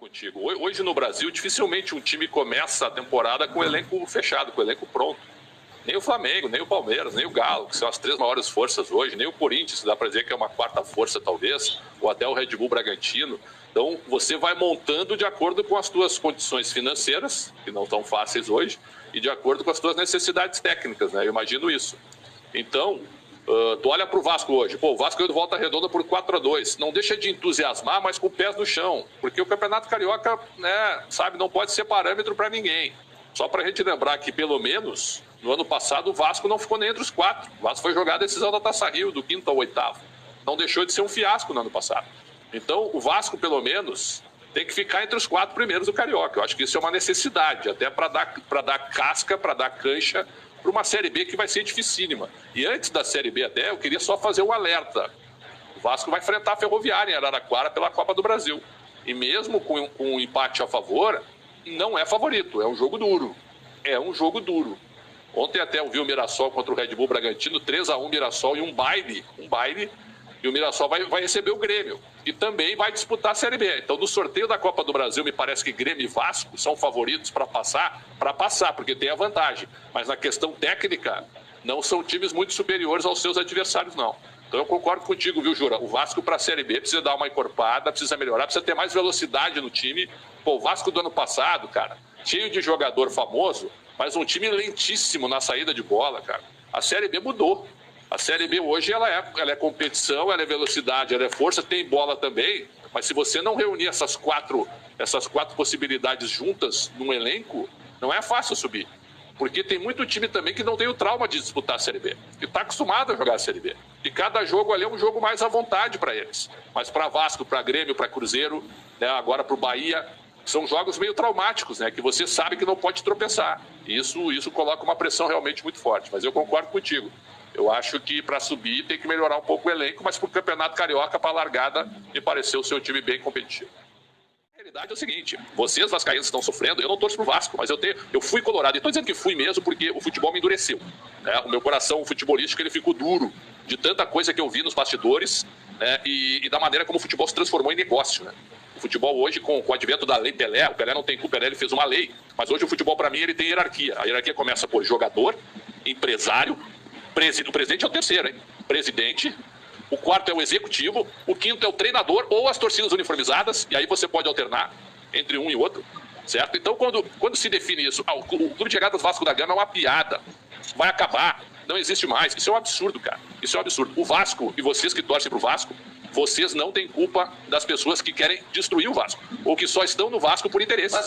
contigo. Hoje no Brasil, dificilmente um time começa a temporada com o elenco fechado, com o elenco pronto. Nem o Flamengo, nem o Palmeiras, nem o Galo, que são as três maiores forças hoje, nem o Corinthians, dá para dizer que é uma quarta força talvez, ou até o Red Bull Bragantino. Então você vai montando de acordo com as tuas condições financeiras, que não estão fáceis hoje, e de acordo com as tuas necessidades técnicas, né? Eu imagino isso. Então, tu olha para o Vasco hoje, o Vasco ganhou de Volta Redonda por 4-2, não deixa de entusiasmar, mas com pés no chão, porque o Campeonato Carioca, né, sabe, não pode ser parâmetro para ninguém. Só para a gente lembrar que, pelo menos, no ano passado, o Vasco não ficou nem entre os quatro. O Vasco foi jogar a decisão da Taça Rio, do 5º ao 8º. Não deixou de ser um fiasco no ano passado. Então, o Vasco, pelo menos, tem que ficar entre os 4 primeiros do Carioca. Eu acho que isso é uma necessidade, até para dar casca, para dar cancha para uma Série B que vai ser dificílima. E antes da Série B até, eu queria só fazer um alerta. O Vasco vai enfrentar a Ferroviária em Araraquara pela Copa do Brasil. E mesmo com um empate a favor, não é favorito, é um jogo duro. É um jogo duro. Ontem até eu vi o Mirassol contra o Red Bull Bragantino, 3-1 Mirassol e um baile, e o Mirassol vai receber o Grêmio. E também vai disputar a Série B. Então, no sorteio da Copa do Brasil, me parece que Grêmio e Vasco são favoritos para passar, porque tem a vantagem. Mas na questão técnica, não são times muito superiores aos seus adversários, não. Então eu concordo contigo, viu, Jura? O Vasco para a Série B precisa dar uma encorpada, precisa melhorar, precisa ter mais velocidade no time. O Vasco do ano passado, cara, cheio de jogador famoso, mas um time lentíssimo na saída de bola, cara. A Série B mudou. A Série B hoje ela é competição, ela é velocidade, ela é força, tem bola também, mas se você não reunir essas quatro possibilidades juntas num elenco, não é fácil subir. Porque tem muito time também que não tem o trauma de disputar a Série B, que está acostumado a jogar a Série B. E cada jogo ali é um jogo mais à vontade para eles. Mas para Vasco, para Grêmio, para Cruzeiro, né, agora para o Bahia, são jogos meio traumáticos, né, que você sabe que não pode tropeçar. E isso coloca uma pressão realmente muito forte. Mas eu concordo contigo. Eu acho que para subir tem que melhorar um pouco o elenco, mas para o Campeonato Carioca, para a largada, me pareceu o seu time bem competitivo. A realidade é o seguinte, vocês vascaínos estão sofrendo, eu não torço pro Vasco, mas eu fui colorado, e estou dizendo que fui mesmo porque o futebol me endureceu, né? O meu coração futebolístico ele ficou duro de tanta coisa que eu vi nos bastidores, né? E da maneira como o futebol se transformou em negócio, né? O futebol hoje, com o advento da lei Pelé, o Pelé não tem culpa, ele fez uma lei, mas hoje o futebol para mim ele tem hierarquia. A hierarquia começa por jogador, empresário, o presidente é o terceiro, hein? Presidente, o quarto é o executivo, o quinto é o treinador ou as torcidas uniformizadas, e aí você pode alternar entre um e outro, certo? Então, quando se define isso, o Clube de Regatas Vasco da Gama é uma piada, vai acabar, não existe mais. Isso é um absurdo, cara. Isso é um absurdo. O Vasco, e vocês que torcem pro Vasco, vocês não têm culpa das pessoas que querem destruir o Vasco, ou que só estão no Vasco por interesse.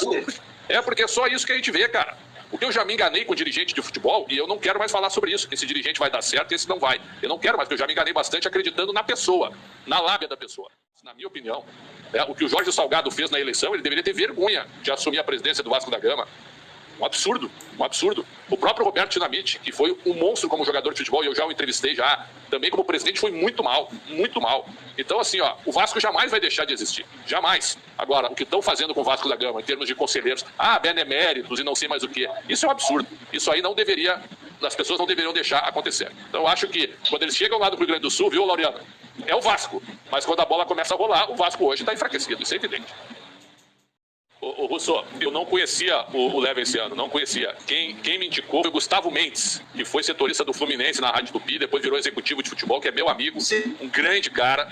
É porque é só isso que a gente vê, cara. Porque eu já me enganei com dirigente de futebol e eu não quero mais falar sobre isso. Esse dirigente vai dar certo e esse não vai. Eu não quero mais, porque eu já me enganei bastante acreditando na pessoa, na lábia da pessoa. Na minha opinião, o que o Jorge Salgado fez na eleição, ele deveria ter vergonha de assumir a presidência do Vasco da Gama. Um absurdo, um absurdo. O próprio Roberto Dinamite, que foi um monstro como jogador de futebol, e eu já o entrevistei já, também como presidente foi muito mal, muito mal. Então assim, o Vasco jamais vai deixar de existir, jamais. Agora, o que estão fazendo com o Vasco da Gama, em termos de conselheiros, beneméritos e não sei mais o que, isso é um absurdo. Isso aí não deveria, as pessoas não deveriam deixar acontecer. Então eu acho que, quando eles chegam lá do Rio Grande do Sul, viu, Laureano? É o Vasco, mas quando a bola começa a rolar, o Vasco hoje está enfraquecido, isso é evidente. Ô Russo, eu não conhecia o Leva esse ano, não conhecia. Quem me indicou foi o Gustavo Mendes, que foi setorista do Fluminense na Rádio Tupi, depois virou executivo de futebol, que é meu amigo, um grande cara.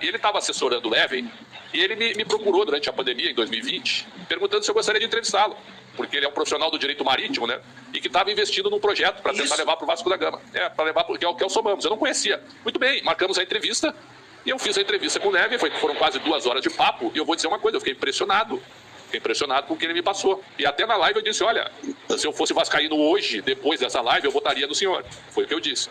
E ele estava assessorando o Leven, e ele me procurou durante a pandemia, em 2020, perguntando se eu gostaria de entrevistá-lo, porque ele é um profissional do direito marítimo, né? E que estava investindo num projeto para tentar levar para o Vasco da Gama. Para levar que é o Somamos. Eu não conhecia. Muito bem, marcamos a entrevista, e eu fiz a entrevista com o Leven, foram quase 2 horas de papo, e eu vou dizer uma coisa, eu fiquei impressionado. Fiquei impressionado com o que ele me passou. E até na live eu disse, olha, se eu fosse vascaíno hoje, depois dessa live, eu votaria no senhor. Foi o que eu disse,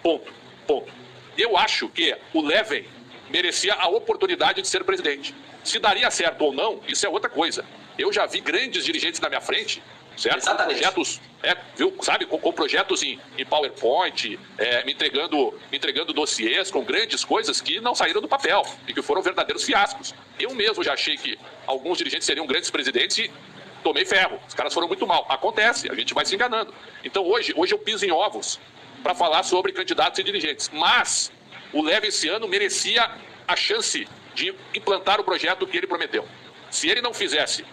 Ponto. E eu acho que o Leven merecia a oportunidade de ser presidente. Se daria certo ou não, isso é outra coisa. Eu já vi grandes dirigentes na minha frente, certo? Exatamente. Projetos, viu, sabe, com projetos em PowerPoint, me entregando dossiês com grandes coisas que não saíram do papel e que foram verdadeiros fiascos. Eu mesmo já achei que alguns dirigentes seriam grandes presidentes e tomei ferro. Os caras foram muito mal. Acontece, a gente vai se enganando. Então hoje eu piso em ovos para falar sobre candidatos e dirigentes. Mas o Leva esse ano merecia a chance de implantar o projeto que ele prometeu. Se ele não fizesse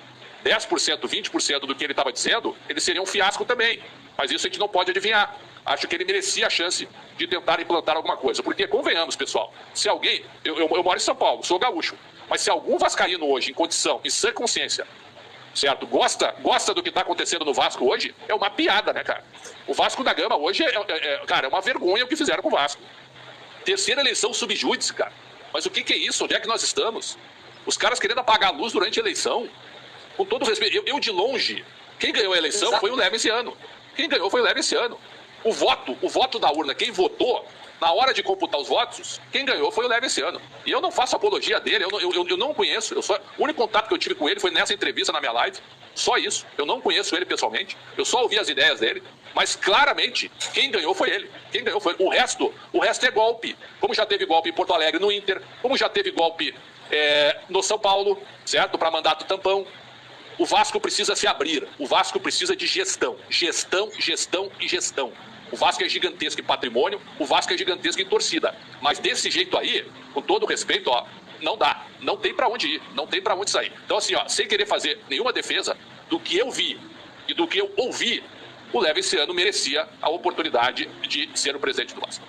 10%, 20% do que ele estava dizendo, ele seria um fiasco também. Mas isso a gente não pode adivinhar. Acho que ele merecia a chance de tentar implantar alguma coisa. Porque, convenhamos, pessoal, se alguém... Eu moro em São Paulo, sou gaúcho. Mas se algum vascaíno hoje, em condição, em sã consciência, certo, gosta do que está acontecendo no Vasco hoje, é uma piada, né, cara? O Vasco da Gama hoje, cara, é uma vergonha o que fizeram com o Vasco. Terceira eleição subjúdice, cara. Mas o que é isso? Onde é que nós estamos? Os caras querendo apagar a luz durante a eleição. Com todo respeito, eu de longe, quem ganhou a eleição foi o Levenciano. Quem ganhou foi o Levenciano. O voto da urna, quem votou, na hora de computar os votos, quem ganhou foi o Levenciano. E eu não faço apologia dele, eu não conheço. O único contato que eu tive com ele foi nessa entrevista na minha live. Só isso. Eu não conheço ele pessoalmente. Eu só ouvi as ideias dele. Mas claramente, quem ganhou foi ele. Quem ganhou foi ele. O resto é golpe. Como já teve golpe em Porto Alegre no Inter, como já teve golpe no São Paulo, certo? Para mandato tampão. O Vasco precisa se abrir. O Vasco precisa de gestão. Gestão, gestão e gestão. O Vasco é gigantesco em patrimônio, o Vasco é gigantesco em torcida. Mas desse jeito aí, com todo respeito, ó, não dá. Não tem pra onde ir, não tem pra onde sair. Então assim, ó, sem querer fazer nenhuma defesa, do que eu vi e do que eu ouvi, o Levenciano merecia a oportunidade de ser o presidente do Vasco.